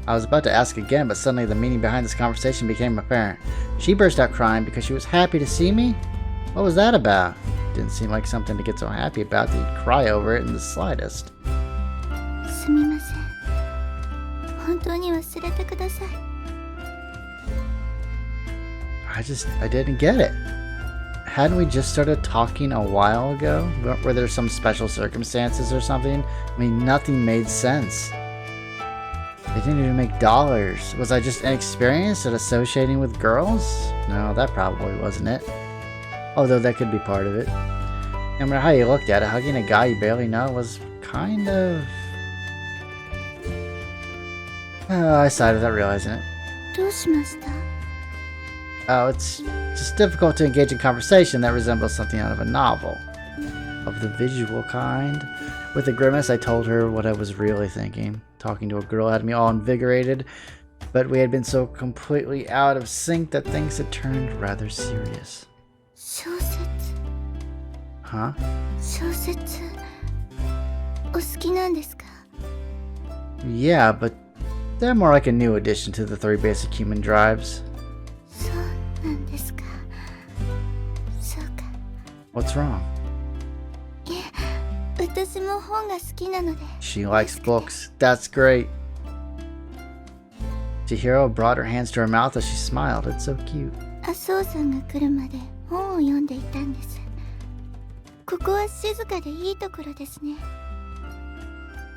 I was about to ask again, but suddenly the meaning behind this conversation became apparent. She burst out crying because she was happy to see me? What was that about? Didn't seem like something to get so happy about that you'd cry over it in the slightest. すみません。本当に忘れてください。 I didn't get it. Hadn't we just started talking a while ago? Were there some special circumstances or something? I mean, nothing made sense. They didn't even make dollars. Was I just inexperienced at associating with girls? No, that probably wasn't it. Although that could be part of it. No matter how you looked at it, hugging a guy you barely know was kind of... I sighed without realizing it. どうしました？ Oh, it's just difficult to engage in conversation that resembles something out of a novel. Of the visual kind. With a grimace, I told her what I was really thinking. Talking to a girl had me all invigorated, but we had been so completely out of sync that things had turned rather serious. 小説。 Huh? 小説お好きなんですか？ Yeah, but they're more like a new addition to the 3 basic human drives. そうなんですか。そうか。 What's wrong? いえ、私も本が好きなので。 She likes books. That's great. Chihiro brought her hands to her mouth as she smiled. It's so cute. 麻生さんが来るまで本を読んでいたんです。ここは静かでいいところですね。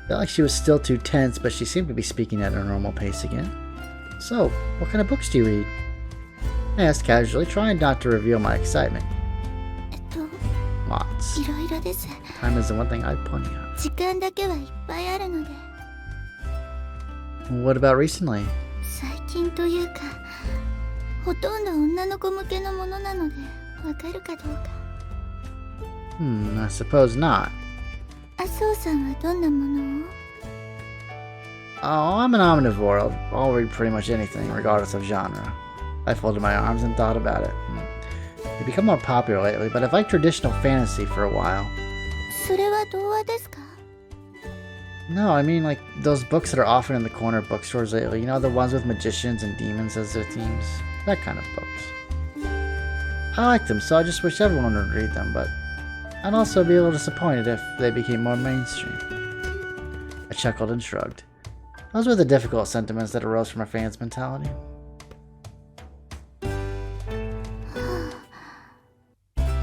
Felt like she was still too tense, but she seemed to be speaking at her normal pace again. So, what kind of books do you read? I asked casually, trying not to reveal my excitement. Lots. いろいろです。 Time is the one thing I have plenty of. 時間だけはいっぱいあるので。 What about recently? 最近というか、ほとんど女の子向けのものなので、わかるかどうか。 I suppose not. 麻生さんはどんなものを？ Oh, I'm an omnivore. I'll read pretty much anything, regardless of genre. I folded my arms and thought about it. They've become more popular lately, but I've liked traditional fantasy for a while. それは童話ですか？ No, I mean like those books that are often in the corner bookstores lately. You know, the ones with magicians and demons as their themes. That kind of books. I like them, so I just wish everyone would read them, but I'd also be a little disappointed if they became more mainstream. I chuckled and shrugged. Those were the difficult sentiments that arose from a fan's mentality.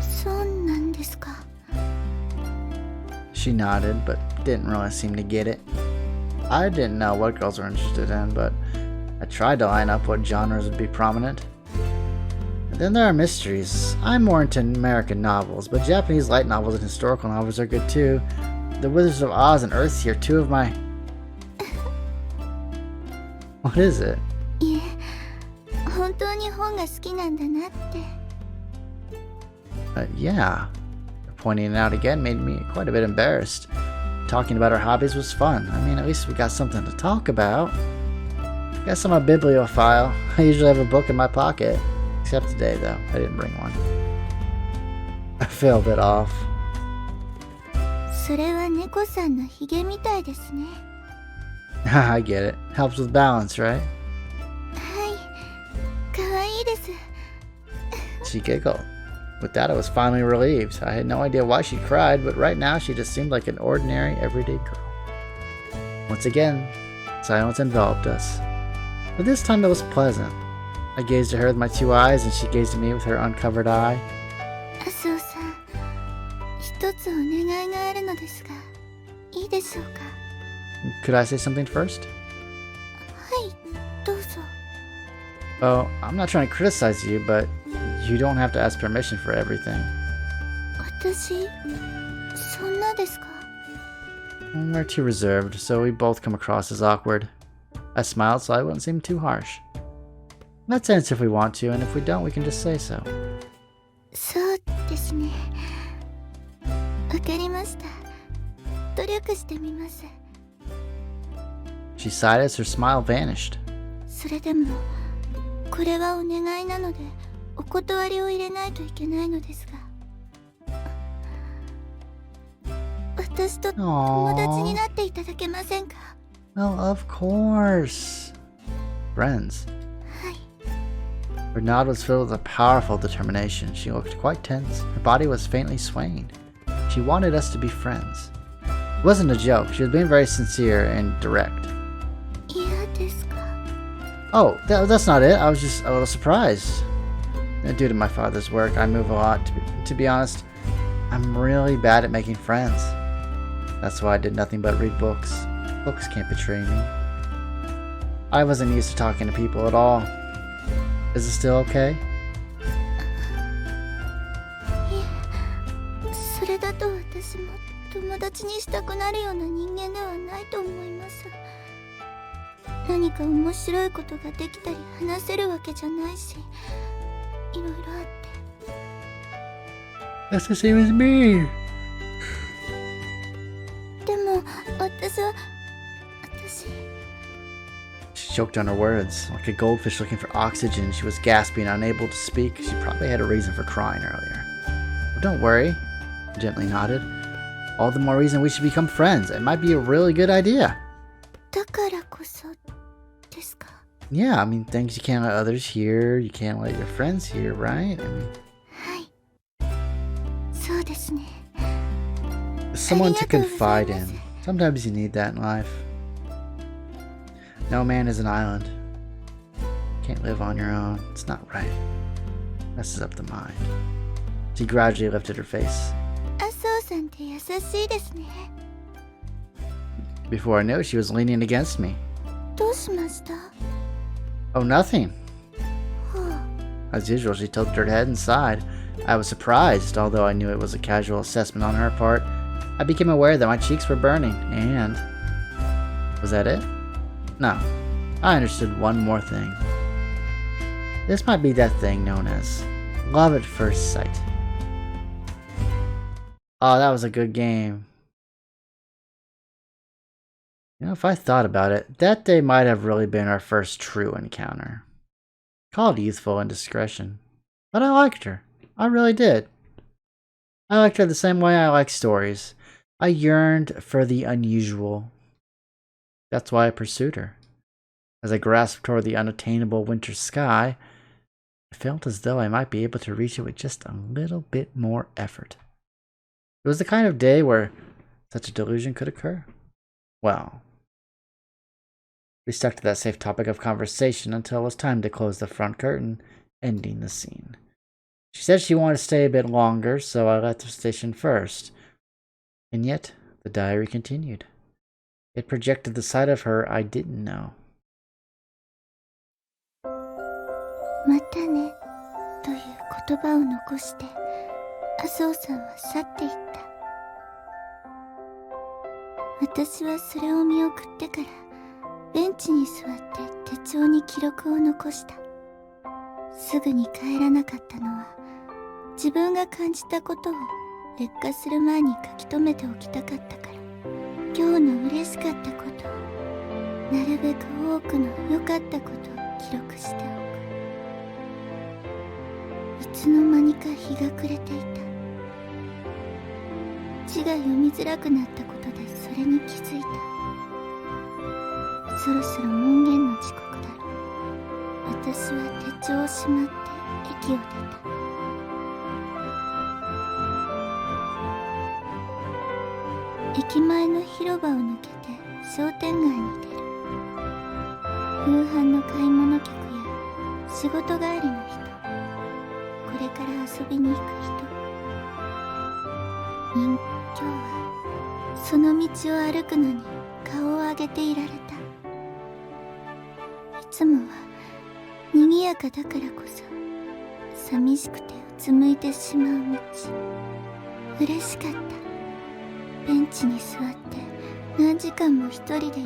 そうなんですか。 She nodded, but didn't really seem to get it. I didn't know what girls were interested in, but I tried to line up what genres would be prominent. And then there are mysteries. I'm more into American novels, but Japanese light novels and historical novels are good too. The Wizards of Oz and Earthsea are 2 of my... What is it? いえ、本当に本が好きなんだなって。 Yeah. Pointing it out again made me quite a bit embarrassed. Talking about our hobbies was fun. I mean, at least we got something to talk about. Guess I'm a bibliophile. I usually have a book in my pocket. Except today, though. I didn't bring one. I feel a bit off. それは猫さんのヒゲみたいですね。 I get it. Helps with balance, right? はい、かわいいです。 She giggled. With that, I was finally relieved. I had no idea why she cried, but right now she just seemed like an ordinary, everyday girl. Once again, silence enveloped us. But this time it was pleasant. I gazed at her with my 2 eyes, and she gazed at me with her uncovered eye. 麻生さん、ですが、いいでしょうか。 Could I say something first? はい、どうぞ。 Oh, I'm not trying to criticize you, but you don't have to ask permission for everything. 私、そんなですか？ We're too reserved, so we both come across as awkward. I smiled so I wouldn't seem too harsh. Let's answer if we want to, and if we don't, we can just say so. そうですね。わかりました。努力してみます。 She sighed as her smile vanished. それでも、これはお願いなので、お断りを入れないといけないのですが。私と友達になっていただけませんか？ Well, of course. Friends. はい。 Her nod was filled with a powerful determination. She looked quite tense. Her body was faintly swaying. She wanted us to be friends. It wasn't a joke. She was being very sincere and direct. 嫌ですか？ Oh, that's not it. I was just a little surprised. Due to my father's work, I move a lot. To be honest, I'm really bad at making friends. That's why I did nothing but read books. Books can't betray me. I wasn't used to talking to people at all. Is it still okay? いえ、それだと私も友達にしたくなるような人間ではないと思います。何か面白いことができたり話せるわけじゃないし、いろいろあって。 That's the same as me. でも私。 She choked on her words. Like a goldfish looking for oxygen, she was gasping, unable to speak. She probably had a reason for crying earlier. Well, don't worry, I gently nodded. All the more reason we should become friends. It might be a really good idea. だからこそですか? Yeah, I mean, things you can't let others hear, you can't let your friends hear, right? I mean, はい。そうですね。 someone to confide in. Sometimes you need that in life. No man is an island. Can't live on your own. It's not right. Messes up the mind. She gradually lifted her face. 麻生さんって優しいですね。 Before I knew it, she was leaning against me. どうしました? Oh, nothing. はあ。 As usual, she tilted her head and sighed. I was surprised, although I knew it was a casual assessment on her part. I became aware that my cheeks were burning, and... Was that it? No. I understood one more thing. This might be that thing known as love at first sight. Oh, that was a good game. You know, if I thought about it, that day might have really been our first true encounter. Called youthful indiscretion. But I liked her. I really did. I liked her the same way I like stories. I yearned for the unusual. That's why I pursued her. As I grasped toward the unattainable winter sky, I felt as though I might be able to reach it with just a little bit more effort. It was the kind of day where such a delusion could occur. Well, we stuck to that safe topic of conversation until it was time to close the front curtain, ending the scene. She said she wanted to stay a bit longer, so I left the station first. And yet, the diary continued. It projected the side of her I didn't know. またね、という言葉を残して、麻生さんは去っていった。私はそれを見送ってから、ベンチに座って手帳に記録を残した。すぐに帰らなかったのは、自分が感じたことを劣化する前に書き留めておきたかったから。今日の嬉しかったこと、なるべく多くの良かったことを記録しておく。いつの間にか日が暮れていた。字が読みづらくなったことでそれに気づいた。そろそろ門限の時刻だろう。私は手帳をしまって駅を出た。駅前の広場を抜けて商店街に出る。夕飯の買い物客や仕事帰りの人、これから遊びに行く人。今日はその道を歩くのに顔を上げていられた。いつもは賑やかだからこそ寂しくてうつむいてしまう道。嬉しかった。ベンチに座って何時間も一人でいて、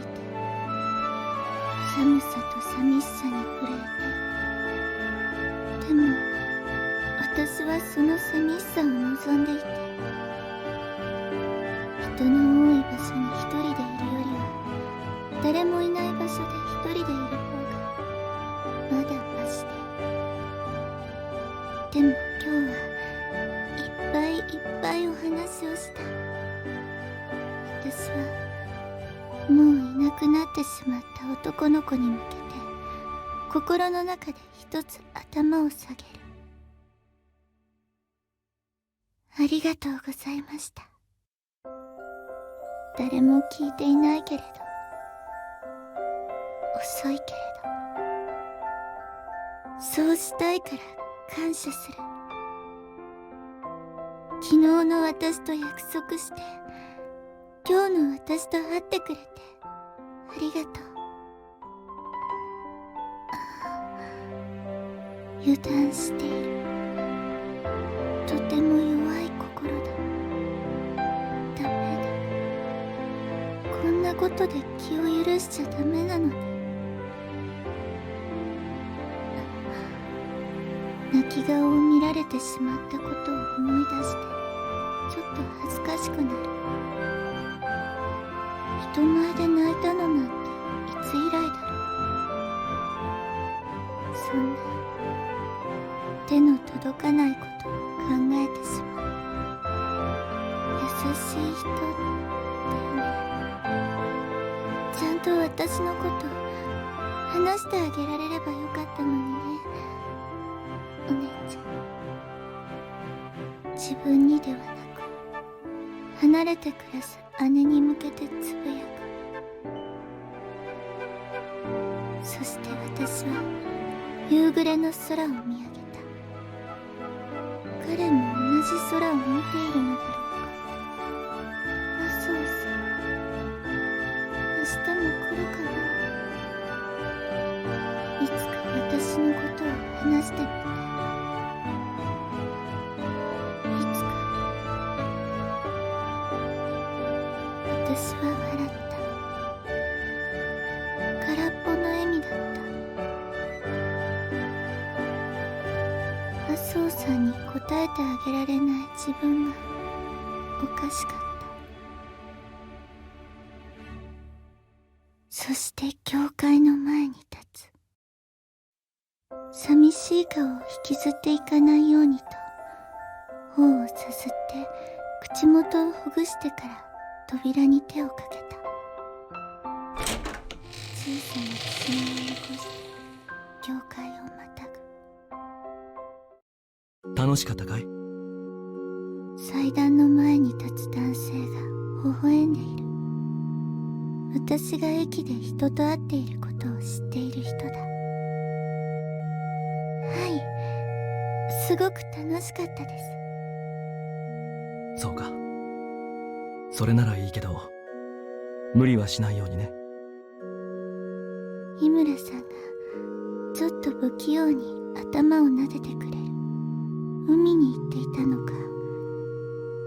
寒さと寂しさに震えて。でも私はその寂しさを望んでいて、人の多い場所に一人でいるよりは誰もいない場所で一人でいる方がまだマシで。でも今日はいっぱいいっぱいお話をした。私はもういなくなってしまった男の子に向けて心の中で一つ頭を下げる。ありがとうございました。誰も聞いていないけれど、遅いけれど、そうしたいから感謝する。昨日の私と約束して、今日の私と会ってくれてありがとう。油断している。とても弱い心だ。ダメだ。こんなことで気を許しちゃダメなのに。泣き顔を見られてしまったことを思い出してちょっと恥ずかしくなる。人前で泣いたのなんていつ以来だろう。そんな手の届かないことを考えてしまう。優しい人だよね。ちゃんと私のこと話してあげられればよかったのにね、お姉ちゃん。自分にではなく離れて暮らす姉に向けてつぶやく。そして私は夕暮れの空を見上げた。彼も同じ空を見ているのだろうか。あ、そうさ。明日も来るかな。いつか私のことを話してみたい。いつか。私は笑った。空っぽの笑みだった。麻生さんに答えてあげられない自分がおかしかった。そして教会の前に立つ。寂しい顔を引きずっていかないようにと頬をさすって口元をほぐしてから扉に手をかけた。小さな爪を残して教会をまたぐ。楽しかったかい？祭壇の前に立つ男性が微笑んでいる。私が駅で人と会っていることを知っている人だ。はい、すごく楽しかったです。そうか。それならいいけど、無理はしないようにね。井村さんがちょっと不器用に頭を撫でてくれる。海に行っていたのか、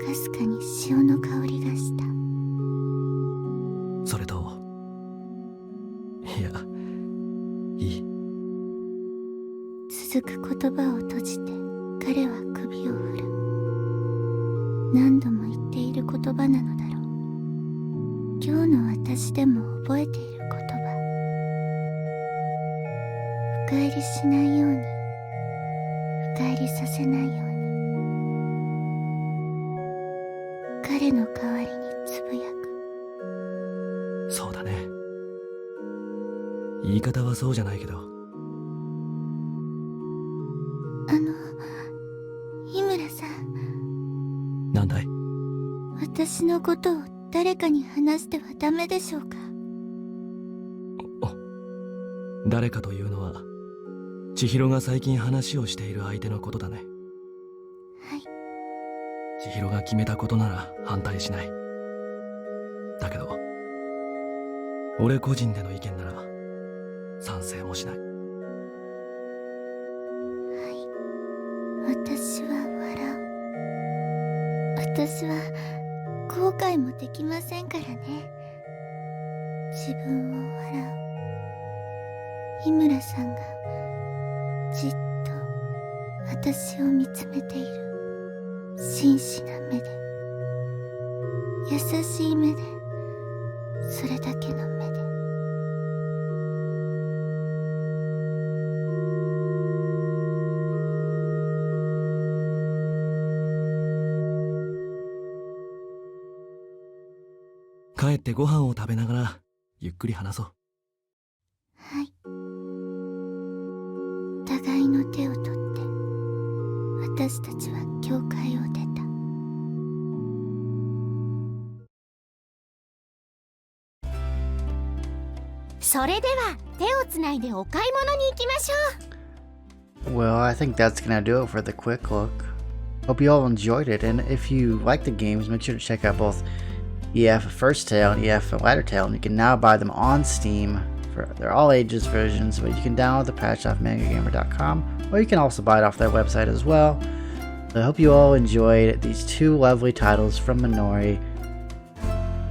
かすかに潮の香りがした。それと、いや、いい。続く言葉を閉じて彼は首を振る。何度も言っている言葉なのだろう。今日の私でも覚えている言葉。深入りしないように、深入りさせないように。彼の代わりにつぶやく。そうだね。言い方はそうじゃないけど。井村さん。なんだい？私のことを誰かに話してはダメでしょうか？誰かというのは、千尋が最近話をしている相手のことだね。はい。千尋が決めたことなら反対しない。俺個人での意見なら賛成もしない。私は笑う。私は後悔もできませんからね。自分を笑う。井村さんがじっと私を見つめている真摯な目で、優しい目で、それだけの目で。帰ってご飯を食べながらゆっくり話そう。はい。互いの手を取って私たちは教会を出た。それでは手をつないでお買い物に行きましょう。 Well, I think that's gonna do it for the quick look. Hope you all enjoyed it, and if you like the games, make sure to check out both EF First Tale and EF Latter Tale, and you can now buy them on Steam. They're all ages versions, but you can download the patch off Mangagamer.com, or you can also buy it off their website as well. So I hope you all enjoyed these two lovely titles from Minori,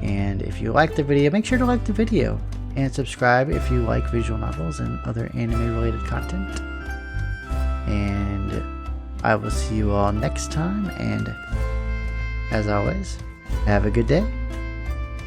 and if you liked the video, make sure to like the video, and subscribe if you like visual novels and other anime related content. And I will see you all next time, and as always, have a good day.